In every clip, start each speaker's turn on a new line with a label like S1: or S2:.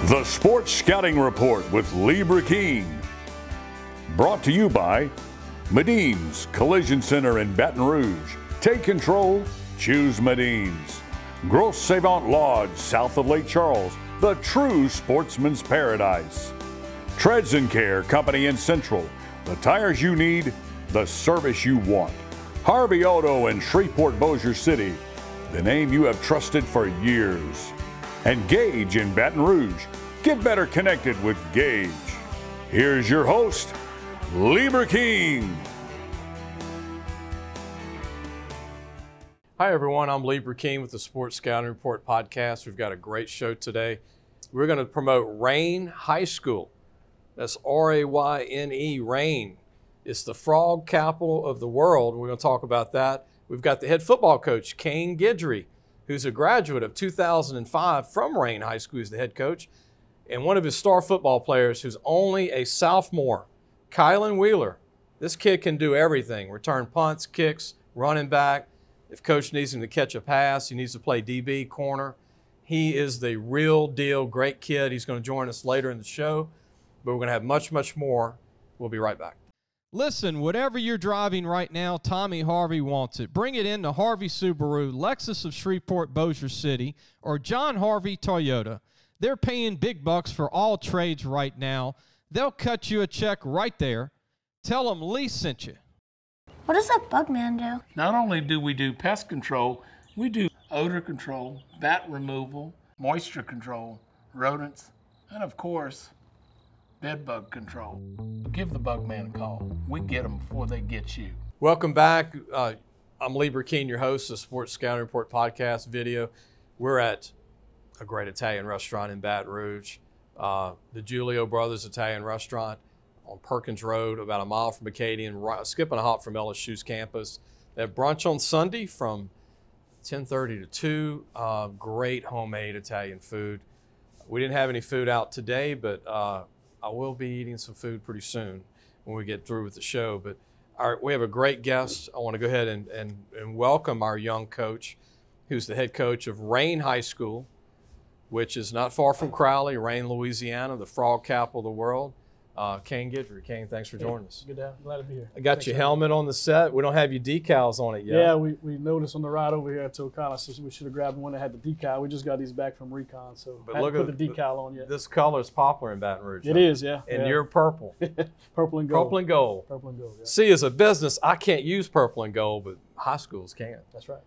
S1: The Sports Scouting Report with Lee Burkeen. Brought to you by Medine's Collision Center in Baton Rouge. Take control, choose Medine's. Grosse Savant Lodge, south of Lake Charles, the true sportsman's paradise. Treads and Care Company in Central, the tires you need, the service you want. Harvey Auto in Shreveport, Bossier City, the name you have trusted for years. And Gage in Baton Rouge. Get better connected with Gage. Here's your host, Lee Burkeen.
S2: Hi everyone, I'm Lee Burkeen with the Sports Scouting Report podcast. We've got a great show today. We're going to promote Rayne High School. That's R-A-Y-N-E, Rayne. It's the frog capital of the world. We're going to talk about that. We've got the head football coach, Kane Guidry, who's a graduate of 2005 from Rayne High School. He's the head coach. And one of his star football players who's only a sophomore, Kylan Wheeler. This kid can do everything. Return punts, kicks, running back. If coach needs him to catch a pass, he needs to play DB, corner. He is the real deal, great kid. He's going to join us later in the show. But we're going to have much, much more. We'll be right back.
S3: Listen, whatever you're driving right now, Tommy Harvey wants it. Bring it in to Harvey Subaru, Lexus of Shreveport, Bossier City, or John Harvey Toyota. They're paying big bucks for all trades right now. They'll cut you a check right there. Tell them Lee sent you.
S4: What does that bug man do?
S5: Not only do we do pest control, we do odor control, bat removal, moisture control, rodents, and of course, bed bug control. Give the bug man a call. We get them before they get you.
S2: Welcome back. I'm Lee Burkeen, your host of the Sports Scouting Report podcast video. We're at a great Italian restaurant in Baton Rouge, the Giulio Brothers Italian Restaurant on Perkins Road, about a mile from Acadian, skipping a hop from LSU's campus. They have brunch on Sunday from 10:30 to 2. Great homemade Italian food. We didn't have any food out today, but I will be eating some food pretty soon when we get through with the show. But we have a great guest. I want to go ahead and welcome our young coach, who's the head coach of Rayne High School, which is not far from Crowley, Rayne, Louisiana, the frog capital of the world. Kane Guidry. Kane, thanks for joining us.
S6: Good to glad to be here.
S2: I got your helmet on the set. We don't have your decals on it yet.
S6: Yeah, we noticed on the ride over here at Tocala, so we should have grabbed one that had the decal. We just got these back from Recon, so
S2: But
S6: hadn't
S2: look
S6: put the decal on yet.
S2: This color is popular in Baton Rouge.
S6: It is, yeah.
S2: And
S6: yeah.
S2: you're purple.
S6: Purple and gold.
S2: Purple and gold.
S6: Purple and gold, yeah.
S2: See, as a business, I can't use purple and gold, but high schools can.
S6: That's right.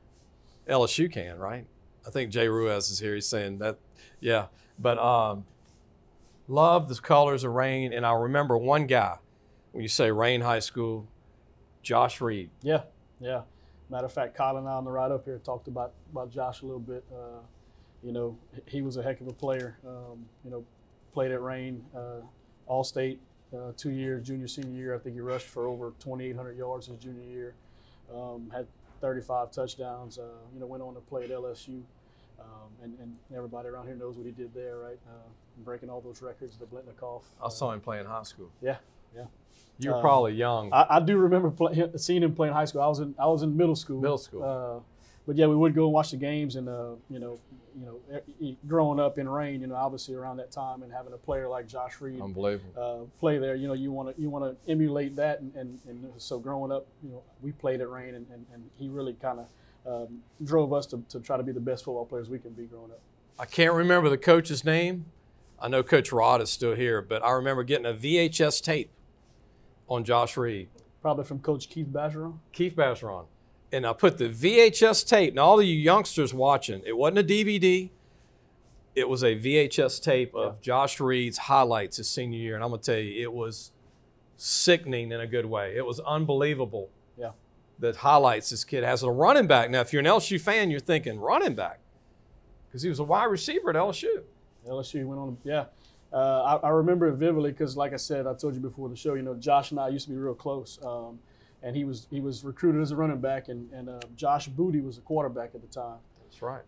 S2: LSU can, right? I think Jay Ruiz is here. He's saying that, yeah. But love the colors of Rayne, and I remember one guy, when you say Rayne High School, Josh Reed.
S6: Yeah, yeah. Matter of fact, Colin and I on the ride up here talked about Josh a little bit. You know, he was a heck of a player. You know, played at Rayne, All-State 2 years, junior, senior year. I think he rushed for over 2,800 yards his junior year. Had 35 touchdowns. You know, went on to play at LSU. And everybody around here knows what he did there, right? Breaking all those records, the Blitnikoff.
S2: I saw him play in high school.
S6: Yeah, yeah.
S2: You were probably young.
S6: I do remember seeing him play in high school. I was in middle school.
S2: Middle school.
S6: But yeah, we would go and watch the games, and you know, growing up in Rayne, you know, obviously around that time, and having a player like Josh Reed,
S2: unbelievable,
S6: play there, you know, you want to emulate that, and so growing up, you know, we played at Rayne, and he really kind of drove us to try to be the best football players we can be growing up.
S2: I can't remember the coach's name. I know Coach Rod is still here, but I remember getting a VHS tape on Josh Reed.
S6: Probably from Coach Keith Bergeron.
S2: Keith Bergeron. And I put the VHS tape, and all of you youngsters watching, it wasn't a DVD. It was a VHS tape of Josh Reed's highlights his senior year. And I'm going to tell you, it was sickening in a good way. It was unbelievable.
S6: Yeah.
S2: That highlights this kid has a running back. Now, if you're an LSU fan, you're thinking running back, because he was a wide receiver at LSU.
S6: LSU went on, yeah. I remember it vividly because, like I said, I told you before the show, you know, Josh and I used to be real close. And he was recruited as a running back, and Josh Booty was a quarterback at the time.
S2: That's right.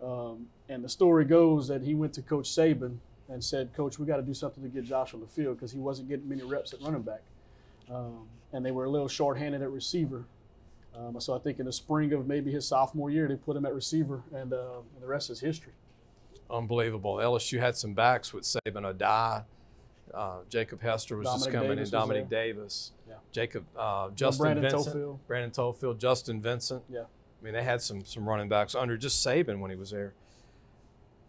S6: And the story goes that he went to Coach Saban and said, Coach, we got to do something to get Josh on the field because he wasn't getting many reps at running back. And they were a little shorthanded at receiver. So I think in the spring of maybe his sophomore year, they put him at receiver, and the rest is history.
S2: unbelievable. LSU had some backs with Saban Adai. Jacob Hester was
S6: Dominic
S2: just coming
S6: Davis
S2: in.
S6: was
S2: Dominic
S6: there.
S2: Davis.
S6: Yeah.
S2: Jacob, Justin
S6: Brandon
S2: Vincent.
S6: Tofield.
S2: Brandon Tofield. Justin Vincent.
S6: Yeah.
S2: I mean, they had some running backs under just Saban when he was there.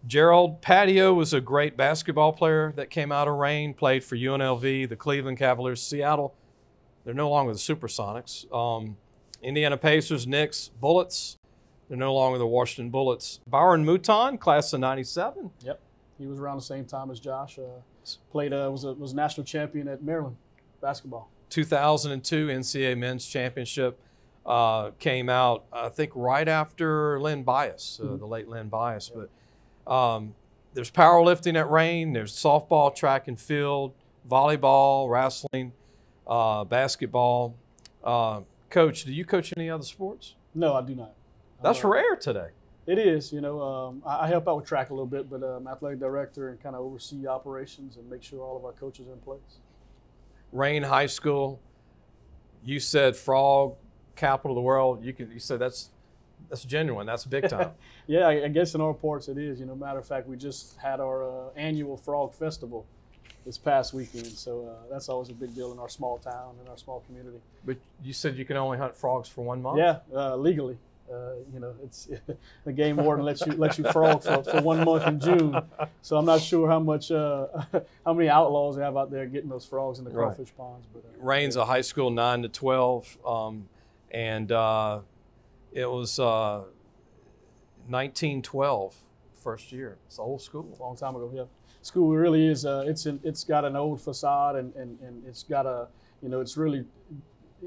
S2: Gerald Patio was a great basketball player that came out of Rayne, played for UNLV, the Cleveland Cavaliers, Seattle. They're no longer the Supersonics. Indiana Pacers, Knicks, Bullets. They're no longer the Washington Bullets. Byron Mouton, class of '97.
S6: Yep. He was around the same time as Josh. Played was national champion at Maryland basketball. 2002
S2: NCAA Men's Championship came out, I think, right after Lynn Bias, the late Lynn Bias.
S6: Yeah.
S2: But there's powerlifting at Rayne. There's softball, track and field, volleyball, wrestling, basketball. Coach, do you coach any other sports?
S6: No, I do not.
S2: That's rare today.
S6: It is, I help out with track a little bit, but I'm athletic director and kind of oversee operations and make sure all of our coaches are in place.
S2: Rayne High School, you said frog capital of the world. You said that's genuine. That's big time.
S6: Yeah, I guess in all parts it is. Matter of fact, we just had our annual frog festival this past weekend, so that's always a big deal in our small town, in our small community.
S2: But you said you can only hunt frogs for 1 month?
S6: Yeah, legally. It's the game warden lets you frog for 1 month in June. So I'm not sure how many outlaws they have out there getting those frogs in the crawfish ponds. But
S2: Rayne's a high school 9 to 12, and it was 1912 first year. It's an old school.
S6: A long time ago, yeah. School really is. It's got an old facade and it's got it's really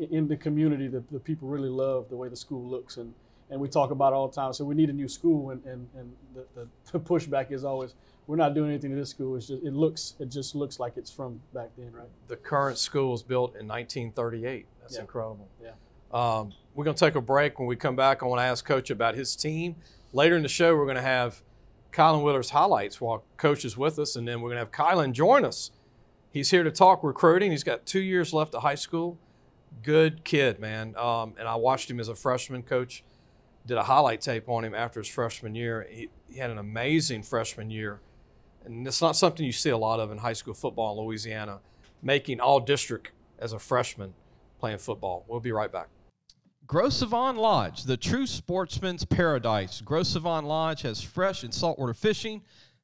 S6: in the community that the people really love the way the school looks and we talk about it all the time. So we need a new school and the pushback is always we're not doing anything to this school. It's just it just looks like it's from back then, right?
S2: The current school was built in 1938. That's incredible.
S6: Yeah.
S2: We're going to take a break. When we come back, I want to ask Coach about his team. Later in the show, we're going to have Kylan Wheeler's highlights while Coach is with us, and then we're going to have Kylan join us. He's here to talk recruiting. He's got 2 years left of high school. Good kid, man. And I watched him as a freshman. Coach did a highlight tape on him after his freshman year. He had an amazing freshman year. And it's not something you see a lot of in high school football in Louisiana, making all district as a freshman playing football. We'll be right back.
S3: Gros Savon Lodge, the true sportsman's paradise. Gros Savon Lodge has fresh and saltwater fishing,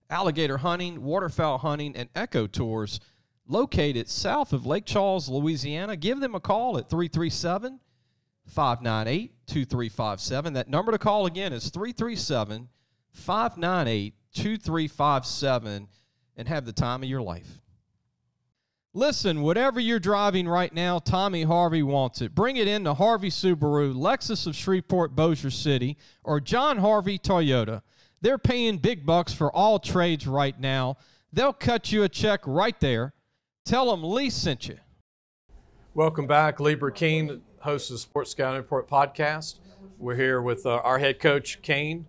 S3: alligator hunting, waterfowl hunting, and eco tours located south of Lake Charles, Louisiana. Give them a call at 337-598-2357. That number to call again is 337-598-2357, and have the time of your life. Listen, whatever you're driving right now, Tommy Harvey wants it. Bring it in to Harvey Subaru, Lexus of Shreveport, Bossier City, or John Harvey Toyota. They're paying big bucks for all trades right now. They'll cut you a check right there. Tell them Lee sent you.
S2: Welcome back. Lee Burkeen, host of the Sports Scouting Report podcast. We're here with our head coach, Kane.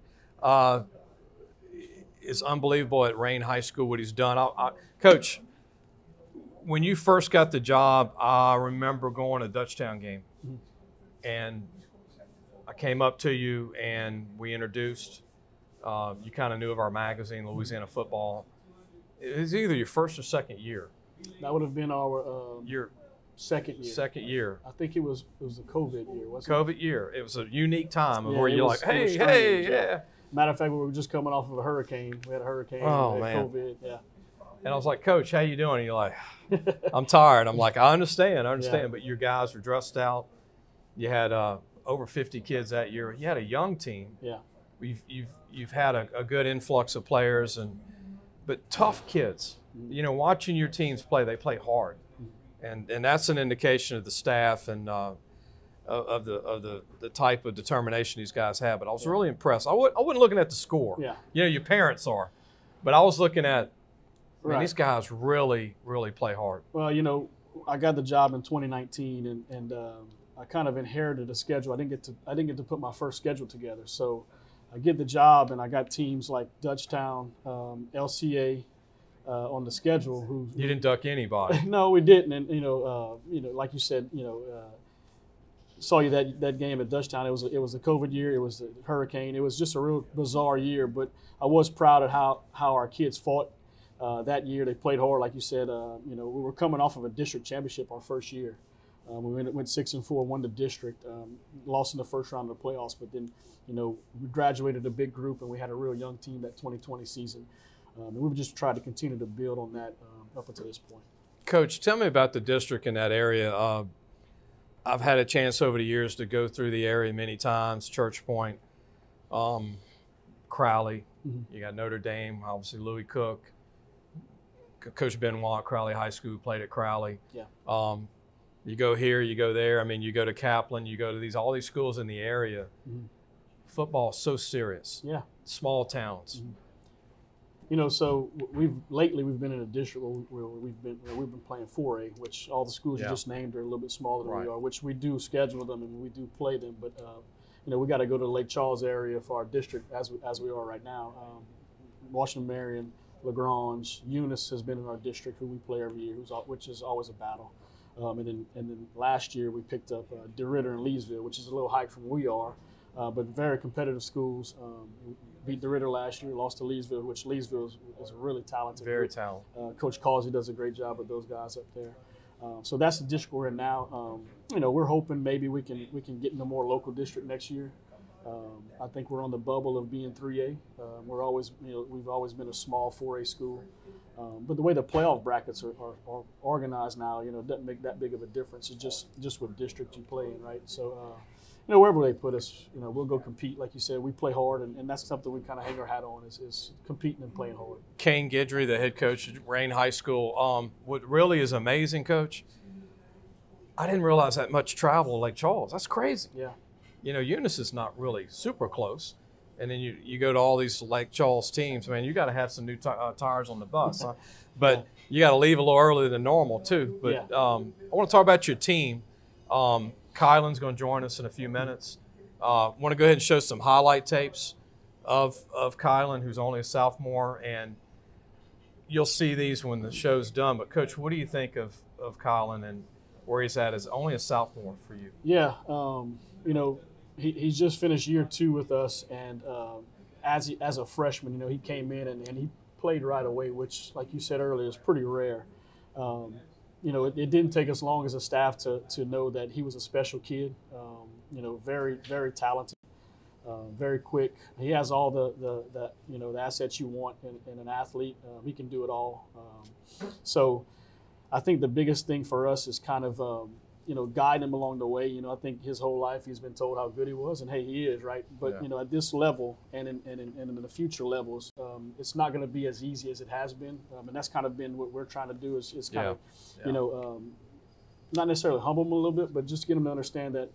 S2: It's unbelievable at Rayne High School what he's done. Coach, when you first got the job, I remember going to a Dutchtown game, and I came up to you and we introduced. You kind of knew of our magazine, Louisiana Football. It was either your first or second year.
S6: That would have been our second year.
S2: Second year.
S6: I think it was the COVID year, wasn't it?
S2: COVID year. It was a unique time where
S6: it
S2: you're
S6: was-
S2: like,
S6: it was
S2: hey,
S6: strange,
S2: yeah.
S6: Matter of fact, we were just coming off of a hurricane. We had a hurricane.
S2: Oh,
S6: we had
S2: man.
S6: COVID. Yeah.
S2: And I was like, Coach, how you doing? And you're like, I'm tired. I'm like, I understand.
S6: Yeah.
S2: But your guys were dressed out. You had over 50 kids that year. You had a young team.
S6: Yeah.
S2: You've had a good influx of players, but tough kids. You know, watching your teams play, they play hard, and that's an indication of the staff and of the type of determination these guys have. But I was really impressed. I wasn't looking at the score.
S6: Yeah.
S2: You know, your parents are, but I was looking at. Man,
S6: Right.
S2: these guys really, really play hard.
S6: Well, I got the job in 2019, and I kind of inherited a schedule. I didn't get to put my first schedule together. So I get the job, and I got teams like Dutchtown, LCA on the schedule.
S2: You didn't duck anybody.
S6: No, we didn't. And like you said, saw you that game at Dutchtown. It was a COVID year. It was a hurricane. It was just a real bizarre year. But I was proud of how our kids fought that year. They played hard, like you said. We were coming off of a district championship our first year. We went 6-4, won the district, lost in the first round of the playoffs. But then, we graduated a big group, and we had a real young team that 2020 season. And we've just tried to continue to build on that up until this point.
S2: Coach, tell me about the district in that area. I've had a chance over the years to go through the area many times, Church Point, Crowley. You got Notre Dame, obviously Louis Cook. Coach Benoit, Crowley High School, played at Crowley.
S6: Yeah.
S2: You go here, you go there. I mean, you go to Kaplan, you go to all these schools in the area. Football is so serious.
S6: Yeah.
S2: Small towns.
S6: So lately we've been in a district where we've been playing 4A, which all the schools you just named are a little bit smaller than we are, which we do schedule them and we do play them. But we got to go to the Lake Charles area for our district as we are right now. Washington Marion, LaGrange, Eunice has been in our district, who we play every year, which is always a battle. And then last year we picked up DeRidder and Leesville, which is a little hike from where we are, but very competitive schools. Beat DeRidder last year, lost to Leesville, which Leesville is really talented.
S2: Very talented.
S6: Coach Causey does a great job with those guys up there. So that's the district we're in now. We're hoping maybe we can get into more local district next year. I think we're on the bubble of being 3A. We've always been a small 4A school. But the way the playoff brackets are organized now, it doesn't make that big of a difference. It's just what district you play in, right? So, wherever they put us, we'll go compete. Like you said, we play hard, and that's something we kind of hang our hat on is competing and playing hard.
S2: Kane Guidry, the head coach at Rayne High School. What really is amazing, Coach, I didn't realize that much travel Lake Charles. That's crazy.
S6: Yeah.
S2: Eunice is not really super close. And then you go to all these Lake Charles teams, man, you got to have some new tires on the bus. Huh? But you got to leave a little earlier than normal, too. But I want to talk about your team. Kylan's going to join us in a few minutes. I want to go ahead and show some highlight tapes of Kylan, who's only a sophomore. And you'll see these when the show's done. But, Coach, what do you think of Kylan and where he's at as only a sophomore for you?
S6: Yeah, he's just finished year 2 with us, and as a freshman, he came in and he played right away, which, like you said earlier, is pretty rare. It didn't take us long as a staff to know that he was a special kid. Very, very talented, very quick. He has all the assets you want in an athlete. He can do it all. So I think the biggest thing for us is kind of guiding him along the way. I think his whole life he's been told how good he was, and hey, he is, right? But at this level and in the future levels, it's not going to be as easy as it has been, and that's kind of been what we're trying to do is kind of not necessarily humble him a little bit, but just get him to understand that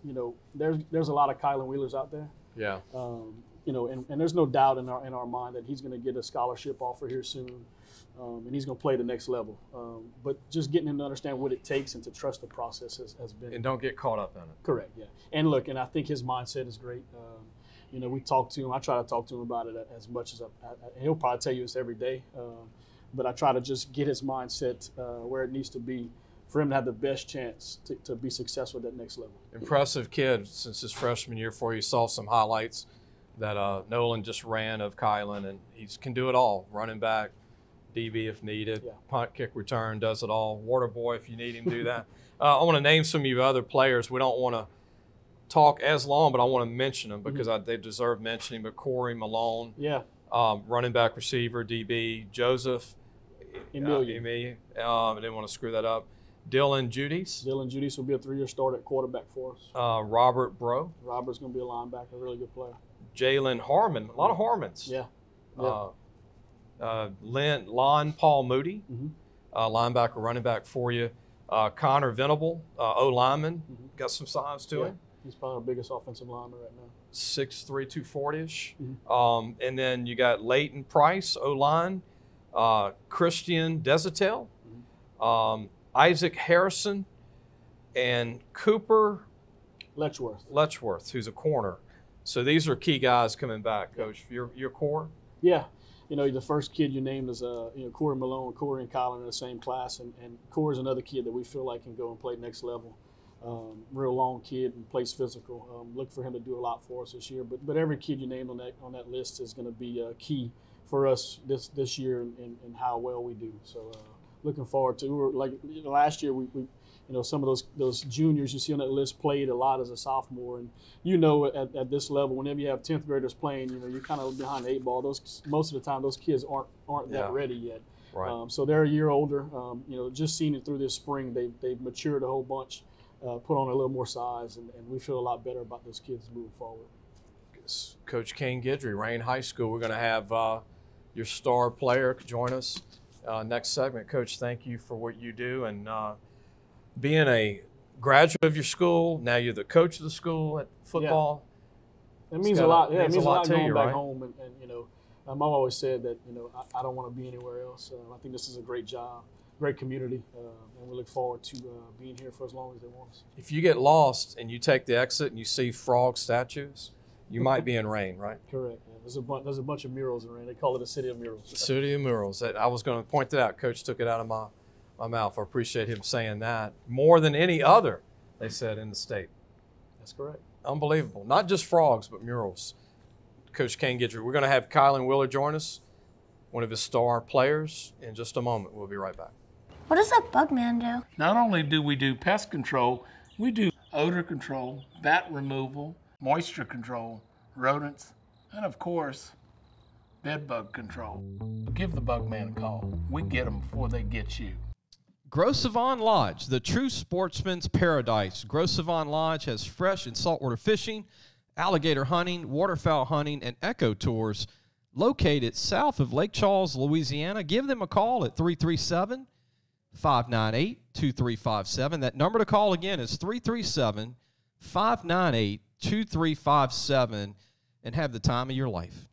S6: there's a lot of Kylan Wheelers out there.
S2: Yeah.
S6: And there's no doubt in our mind that he's going to get a scholarship offer here soon. And he's going to play the next level. But just getting him to understand what it takes and to trust the process has been.
S2: And don't get caught up in it.
S6: Correct, yeah. And look, and I think his mindset is great. We talk to him. I try to talk to him about it as much as he'll probably tell you it's every day. But I try to just get his mindset where it needs to be for him to have the best chance to be successful at that next level.
S2: Impressive kid since his freshman year. For you saw some highlights that Nolan just ran of Kylan, and he can do it all. Running back, DB if needed, punt, kick, return, does it all. Water boy if you need him, do that. I want to name some of you other players. We don't want to talk as long, but I want to mention them because they deserve mentioning. But Corey Malone, running back, receiver, DB. Joseph Emilio. I didn't want to screw that up. Dylan Judice.
S6: Dylan Judice will be a 3-year starter at quarterback for us.
S2: Robert Bro.
S6: Robert's going to be a linebacker, a really good player.
S2: Jalen Harmon, a lot of Harmons.
S6: Yeah.
S2: Lon Paul Moody, linebacker, running back for you. Connor Venable, O-lineman, got some size to him.
S6: He's probably our biggest offensive lineman right now.
S2: 6'3", 240-ish. And then you got Leighton Price, O-line. Christian Desatel, Isaac Harrison, and Cooper Letchworth, who's a corner. So these are key guys coming back, Coach. Your core?
S6: Yeah. The first kid you named is Corey Malone. Corey and Kylan are in the same class, and Corey's another kid that we feel like can go and play next level. real long kid and plays physical. Look for him to do a lot for us this year. But every kid you named on that list is going to be key for us this year and how well we do. So looking forward to. Like last year, we some of those juniors you see on that list played a lot as a sophomore, and at this level, whenever you have 10th graders playing, you're kind of behind the 8 ball. Most of the time, those kids aren't that ready yet.
S2: Right.
S6: So they're a year older. Just seeing it through this spring, they've matured a whole bunch, put on a little more size, and we feel a lot better about those kids moving forward.
S2: Coach Kane Guidry, Rayne High School. We're going to have your star player join us next segment. Coach, thank you for what you do, and being a graduate of your school, now you're the coach of the school at football.
S6: Yeah. It means a lot. Yeah,
S2: it means a lot to
S6: going
S2: you,
S6: back
S2: right?
S6: home, and I've always said that I don't want to be anywhere else. I think this is a great job, great community, and we look forward to being here for as long as they want us.
S2: If you get lost and you take the exit and you see frog statues, you might be in Rayne, right?
S6: Correct. Yeah. There's a bunch of murals in Rayne. They call it a city of murals.
S2: City of Murals. I was going to point that out. Coach took it out of my mouth. I appreciate him saying that. More than any other, they said, in the state.
S6: That's correct.
S2: Unbelievable. Not just frogs, but murals. Coach Kane Guidry. We're going to have Kylan Wheeler join us, one of his star players, in just a moment. We'll be right back.
S4: What does that bug man do?
S5: Not only do we do pest control, we do odor control, bat removal, moisture control, rodents, and of course, bed bug control. Give the bug man a call. We get them before they get you.
S3: Gros Savon Lodge, the true sportsman's paradise. Gros Savon Lodge has fresh and saltwater fishing, alligator hunting, waterfowl hunting, and eco tours located south of Lake Charles, Louisiana. Give them a call at 337-598-2357. That number to call again is 337-598-2357, and have the time of your life.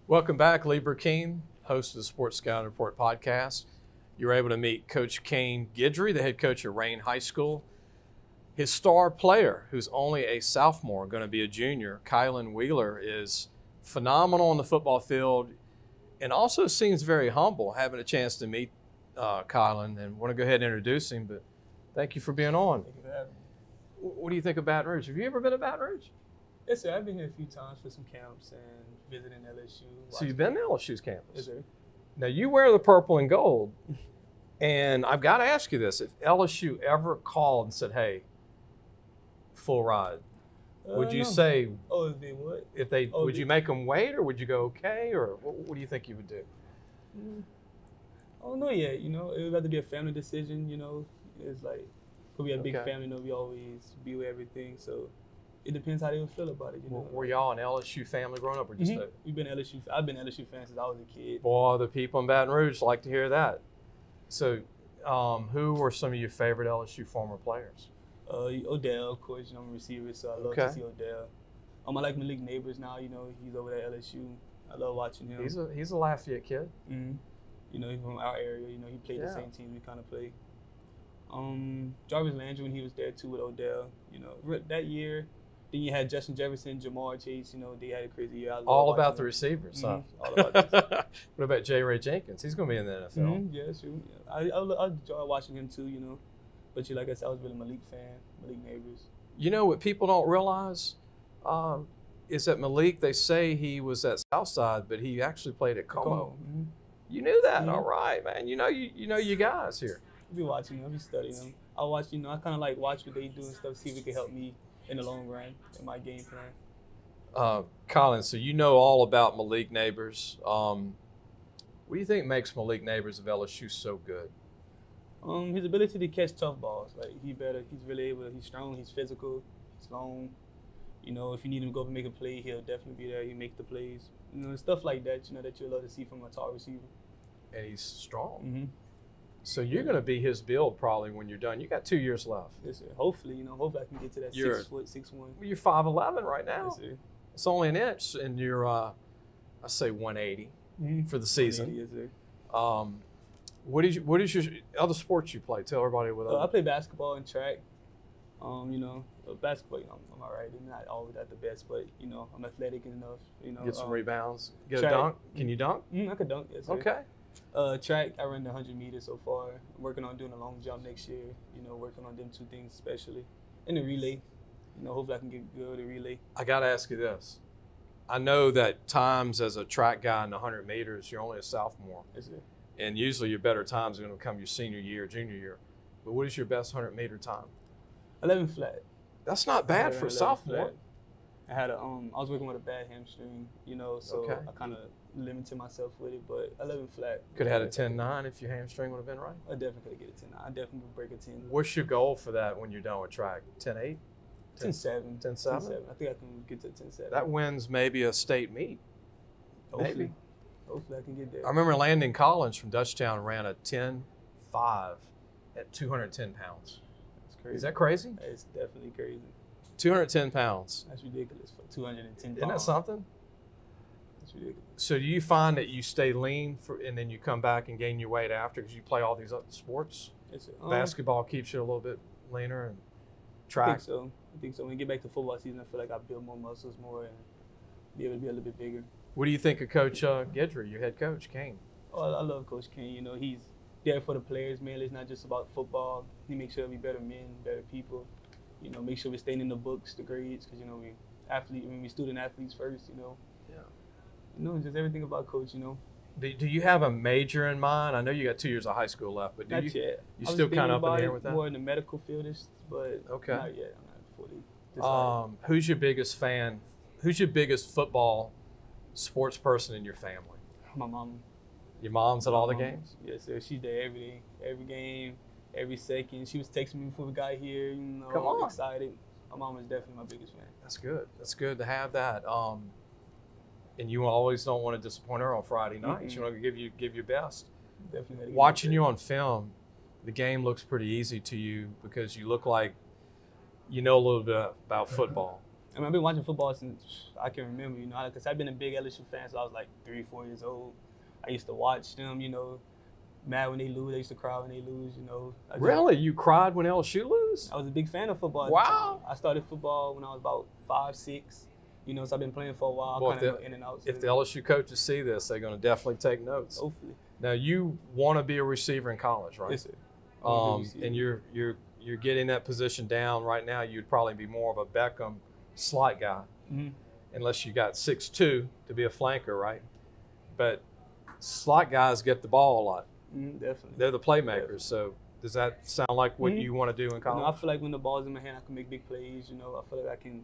S2: Welcome back. Lee Burkeen, host of the Sports Scouting Report podcast. You were able to meet Coach Kane Guidry, the head coach at Rayne High School. His star player, who's only a sophomore, going to be a junior, Kylan Wheeler, is phenomenal on the football field and also seems very humble, having a chance to meet Kylan, and want to go ahead and introduce him, but thank you for being on.
S7: Thank you for having me.
S2: What do you think of Baton Rouge? Have you ever been to Baton Rouge?
S7: Yes, sir. I've been here a few times for some camps and visiting LSU.
S2: So you've been to LSU's campus?
S7: Yes, sir.
S2: Now, you wear the purple and gold, and I've got to ask you this. If LSU ever called and said, hey, full ride, would you
S7: No.
S2: say,
S7: Oh, if they would?
S2: if they,
S7: Oh,
S2: would you make them wait, or would you go okay, or what do you think you would do?
S7: I don't know yet. It would have to be a family decision. It's like, because we have a big
S2: Okay.
S7: family, we always be with everything. So it depends how they would feel about it.
S2: Were y'all an LSU family growing up, or just a,
S7: We've been LSU. I've been LSU fan since I was a kid.
S2: boy, the people in Baton Rouge like to hear that. So who were some of your favorite LSU former players?
S7: Odell, of course. I'm a receiver, so I love
S2: Okay.
S7: to see Odell. I like Malik Neighbors now. He's over at LSU. I love watching him.
S2: He's a Lafayette kid.
S7: Mm-hmm. He's from our area. He played
S2: Yeah.
S7: the same team we kind of play. Jarvis Landry when he was there too with Odell. That year. Then you had Justin Jefferson, Jamar Chase. They had a crazy year. I love
S2: All
S7: watching
S2: about the
S7: them.
S2: receivers, huh?
S7: All about this.
S2: What about J. Ray Jenkins? He's going to be in the NFL.
S7: Yeah, that's true. Yeah. I enjoy watching him too. But like I said, I was really Malik fan, Malik Neighbors.
S2: You know what people don't realize is that Malik, they say he was at Southside, but he actually played at Como.
S7: Mm-hmm.
S2: You knew that,
S7: Mhm.
S2: all right, man. You know you guys here.
S7: I be watching them. I be studying them. I watch. I kind of like watch what they do and stuff. See if it can help me in the long run in my game plan.
S2: Colin, so you know all about Malik Neighbors. What do you think makes Malik Neighbors of LSU so good?
S7: His ability to catch tough balls. Like he's really able. He's strong. He's physical. He's long. If you need him to go up and make a play, he'll definitely be there. He make the plays. Stuff like that. That you love to see from a tall receiver.
S2: And he's strong.
S7: Mm-hmm.
S2: So you're going to be his build probably when you're done. You got 2 years left.
S7: Yes, sir. Hopefully, hopefully I can get to that
S2: You're-
S7: 6 foot, 6'1".
S2: Well, you're 5'11" right now.
S7: Yes, sir.
S2: It's only an inch, and you're, I say 180 for the season.
S7: Yes, sir.
S2: What is your other sports you play? Tell everybody what
S7: I play basketball and track. Basketball, I'm all right. I'm not always at the best, but I'm athletic enough.
S2: Get some rebounds. Get a
S7: track.
S2: dunk. Can you dunk?
S7: I could dunk. Yes, sir.
S2: Okay.
S7: Track, I ran the 100 meters so far. I'm working on doing a long jump next year. You know, working on them 2 things especially. And the relay. You know, hopefully I can get good at the relay.
S2: I got to ask you this. I know that times as a track guy in the 100 meters, you're only a sophomore.
S7: Is it?
S2: And usually your better times are going to come your senior year, junior year. But what is your best 100 meter time?
S7: 11 flat.
S2: That's not bad for a
S7: 11
S2: sophomore.
S7: flat. I had I was working with a bad hamstring, you know, so
S2: Okay.
S7: I kind of limited myself with it. But 11 flat.
S2: Could have had a 10.9 if your hamstring would have been right.
S7: I definitely could get a 10. I definitely would break a 10.
S2: What's your goal for that when you're done with track? 10.8?
S7: 10.7.
S2: 10.7?
S7: 10.7. I think I can get to 10.7.
S2: That wins maybe a state meet.
S7: Hopefully.
S2: Maybe.
S7: Hopefully I can get there.
S2: I remember Landon Collins from Dutchtown ran a 10.5 at 210 pounds.
S7: That's crazy.
S2: Is that crazy?
S7: It's definitely crazy.
S2: 210 pounds.
S7: That's ridiculous for 210 pounds.
S2: Isn't that something?
S7: That's ridiculous.
S2: So do you find that you stay lean and then you come back and gain your weight after because you play all these other sports? Basketball keeps you a little bit leaner and track.
S7: I think so. When you get back to football season, I feel like I build more muscles more and be able to be a little bit bigger.
S2: What do you think of Coach Guidry, your head coach, Kane?
S7: Oh, I love Coach King. You know, he's there for the players, mainly. It's not just about football. He makes sure we better men, better people. You know, make sure we're staying in the books, the grades, because, you know, we student athletes first, you know.
S2: Yeah.
S7: You know, just everything about Coach, you know.
S2: Do you have a major in mind? I know you got 2 years of high school left, but
S7: Not yet.
S2: You still kind of up in the air with that?
S7: More in the medical field, but
S2: okay.
S7: Not yet. I'm not fully decided.
S2: Who's your biggest fan? Who's your biggest football sports person in your family?
S7: My mom.
S2: Your mom's at all the games?
S7: Yes, sir. She's there every day, every game, every second. She was texting me before we got here. You know,
S2: Come on.
S7: Excited. My mom is definitely my biggest fan.
S2: That's good. That's good to have that. And you always don't want to disappoint her on Friday nights. You want to give your best.
S7: Definitely.
S2: Watching you on film, the game looks pretty easy to you because you look like you know a little bit about football.
S7: I mean, I've been watching football since I can remember, you know, because I've been a big LSU fan since I was like 3-4 years old. I used to watch them, you know, mad when they lose. I used to cry when they lose, you know.
S2: Really? You cried when LSU lose?
S7: I was a big fan of football.
S2: Wow.
S7: I started football when I was about 5, 6. You know, so I've been playing for a while,
S2: Well,
S7: kind of in and out.
S2: If the LSU coaches see this, they're going to definitely take notes.
S7: Hopefully.
S2: Now, you want to be a receiver in college, right?
S7: Yes, sir.
S2: And you're getting that position down right now. You'd probably be more of a Beckham slot guy, unless you got 6'2" to be a flanker, right? But slot guys get the ball a lot.
S7: Definitely.
S2: They're the playmakers. So does that sound like what you want to do in college?
S7: You know, I feel like when the ball's in my hand, I can make big plays. You know, I feel like I can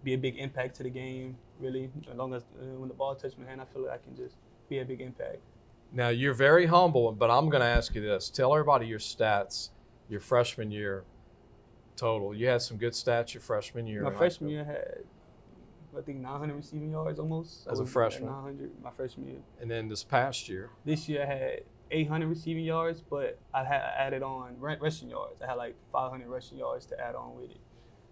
S7: be a big impact to the game, really. As long as when the ball touches my hand, I feel like I can just be a big impact.
S2: Now, you're very humble, but I'm going to ask you this. Tell everybody your stats, your freshman year total. You had some good stats your freshman year.
S7: My freshman year had, I think, 900 receiving yards almost.
S2: As a freshman?
S7: 900 my freshman year.
S2: And then this past year?
S7: This year I had 800 receiving yards, but I had added on rushing yards. I had like 500 rushing yards to add on with it.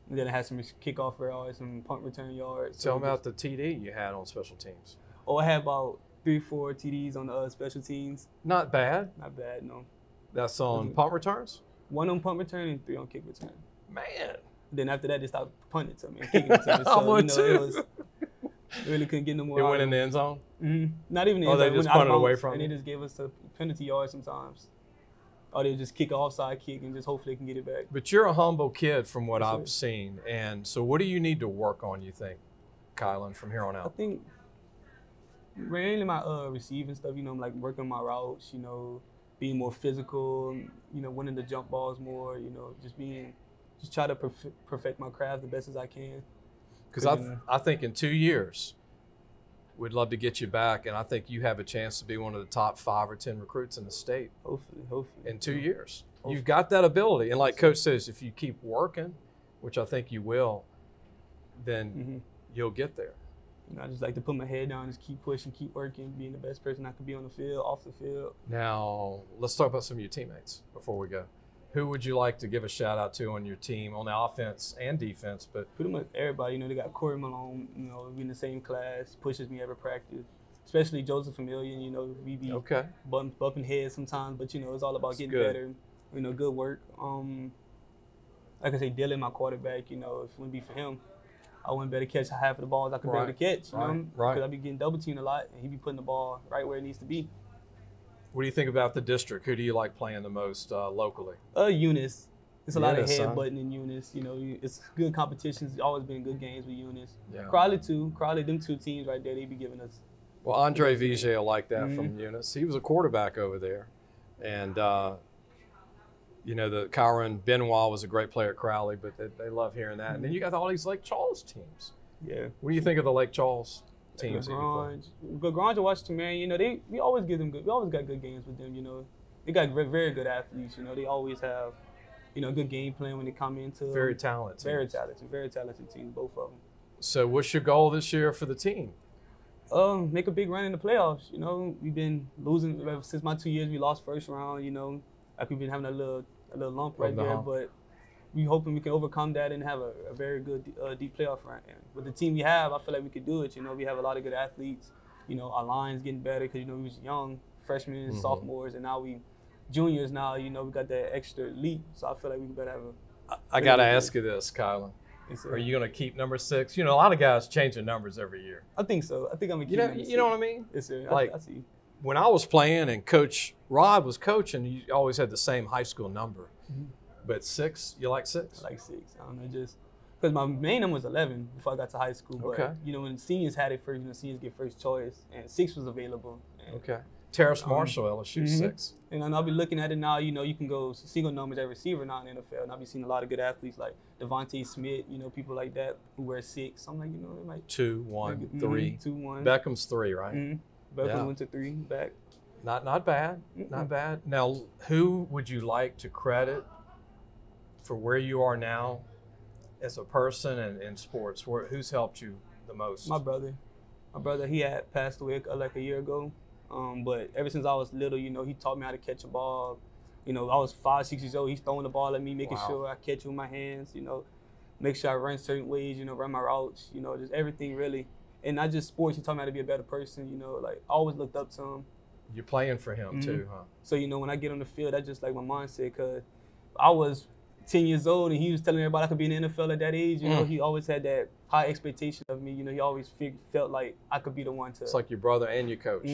S7: And then I had some kickoff yards, some punt return yards.
S2: Tell me about the TD you had on special teams.
S7: Oh, I had about 3-4 TDs on the special teams.
S2: Not bad.
S7: Not bad, no.
S2: That's on punt returns?
S7: 1 on punt return and 3 on kick return.
S2: Man.
S7: Then after that, they stopped punting to me and kicking it to me. So,
S2: I would too.
S7: Really couldn't get no more.
S2: It went in the end zone?
S7: Not even in the
S2: end zone.
S7: They
S2: just punted away from
S7: and they just gave us the penalty yards sometimes. Or they just kick an offside kick and just hopefully they can get it back.
S2: But you're a humble kid from what
S7: Yes,
S2: I've seen. And so what do you need to work on, you think, Kylan, from here on
S7: I
S2: out?
S7: think mainly my receiving stuff, you know, like working my routes, you know, being more physical, you know, winning the jump balls more, you know, just try to perfect my craft the best as I can.
S2: Because I think in 2 years, we'd love to get you back, and I think you have a chance to be one of the top 5 or 10 recruits in the state.
S7: Hopefully.
S2: In 2 years. You've got that ability. And like Coach says, if you keep working, which I think you will, then you'll get there.
S7: You know, I just like to put my head down, just keep pushing, keep working, being the best person I could be on the field, off the field.
S2: Now, let's talk about some of your teammates before we go. Who would you like to give a shout out to on your team, on the offense and defense? But
S7: pretty much everybody. You know, they got Corey Malone, you know, we in the same class, pushes me every practice. Especially Joseph Familian, you know, we be bumping heads sometimes, but, you know, it's all about getting better. You know, good work. Like I say, Dylan, my quarterback, you know, if it wouldn't be for him, I wouldn't be able to catch half of the balls I could be able to catch, you know? Because I be getting double teamed a lot, and he be putting the ball right where it needs to be.
S2: What do you think about the district? Who do you like playing the most locally?
S7: Eunice. It's a lot of
S2: Eunice, huh?
S7: headbutting in Eunice. You know, it's good competitions. It's always been good games with Eunice.
S2: Yeah.
S7: Crowley too. Crowley, them two teams right there, they be giving us.
S2: Well, Andre Vigil like that from Eunice. He was a quarterback over there. And, you know, the Kyron Benoit was a great player at Crowley, but they love hearing that. And then you got all these Lake Charles teams.
S7: Yeah.
S2: What do you think of the Lake Charles teams?
S7: Grange and Washington, man, you know, we always give them good. We always got good games with them, you know. They got very good athletes, you know. They always have, you know, good game plan when they come into.
S2: Very talented.
S7: Very talented teams, both of them.
S2: So what's your goal this year for the team?
S7: Make a big run in the playoffs. You know, we've been losing since my 2 years. We lost first round. You know, like we've been having a little lump right there. But we hoping we can overcome that and have a very good deep playoff run. And with the team we have, I feel like we could do it. You know, we have a lot of good athletes. You know, our line's getting better because, you know, we was young freshmen and sophomores, and now we juniors now. You know, we got that extra leap. So I feel like we better have a.
S2: I got to ask you this, Kylan. Are you going to keep number 6? You know, a lot of guys change their numbers every year.
S7: I think so. I think I'm going to keep number 6.
S2: You know what I mean?
S7: Yes, sir.
S2: Like,
S7: I see.
S2: When I was playing and Coach Rod was coaching, you always had the same high school number. But 6, you like 6?
S7: I like 6. I don't know, just because my main number was 11 before I got to high school. But, you know, when seniors had it first, you know, seniors get first choice, and 6 was available. And,
S2: Terrace Marshall, LSU 6.
S7: And I'll be looking at it now, you know, you can go single numbers at receiver now in the NFL. And I'll be seeing a lot of good athletes like Devontae Smith, you know, people like that who wear 6. I'm like, you know, they might
S2: 2, 1, 3.
S7: 2, 1.
S2: Beckham's 3, right?
S7: Beckham went to 3 back.
S2: Not bad. Not bad. Now, who would you like to credit for where you are now as a person and in sports? Who's helped you the most?
S7: My brother. My brother, he had passed away like a year ago. But ever since I was little, you know, he taught me how to catch a ball. You know, I was 5, 6 years old. He's throwing the ball at me, making sure I catch it with my hands, you know, make sure I run certain ways, you know, run my routes, you know, just everything really. And not just sports, he taught me how to be a better person, you know, like I always looked up to him.
S2: You're playing for him too, huh?
S7: So, you know, when I get on the field, that's just like my mindset, because I was 10 years old and he was telling everybody I could be in the NFL at that age. You know, he always had that high expectation of me. You know, he always felt like I could be the one to.
S2: It's like your brother and your coach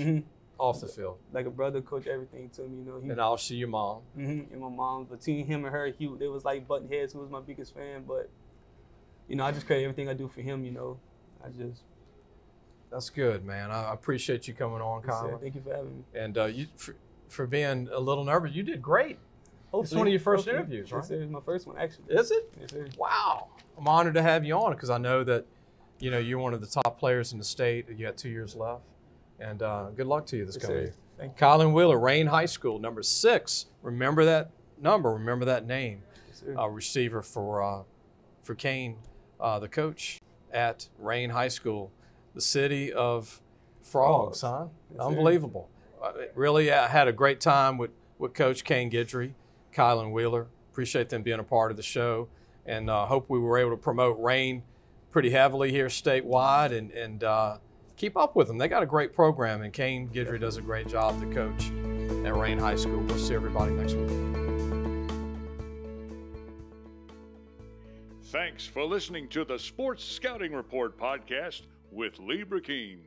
S2: off the field.
S7: Like a brother, coach, everything to me. You know,
S2: and obviously your mom.
S7: And my mom. Between him and her, it was like button heads. Who was my biggest fan, but you know, I just credit everything I do for him. You know,
S2: That's good, man. I appreciate you coming on, Kylan.
S7: Thank you for having me.
S2: And you for being a little nervous. You did great.
S7: Hopefully,
S2: it's one of your first interviews, right?
S7: Yes, sir. It's my first one, actually.
S2: Is it?
S7: Yes, sir.
S2: Wow. I'm honored to have you on because I know that, you know, you're one of the top players in the state. You got 2 years left. And good luck to you this coming year.
S7: Thank you.
S2: Kylan Wheeler, Rayne High School, number 6. Remember that number. Remember that name.
S7: Yes, sir.
S2: Receiver for Kane, the coach at Rayne High School, the city of frogs, huh?
S7: Yes,
S2: unbelievable. Really had a great time with Coach Kane Guidry, Kylan Wheeler. Appreciate them being a part of the show, and hope we were able to promote Rayne pretty heavily here statewide and keep up with them. They got a great program, and Kane Guidry does a great job to coach at Rayne High School. We'll see everybody next week.
S1: Thanks for listening to the Sports Scouting Report podcast with Lee Burkeen.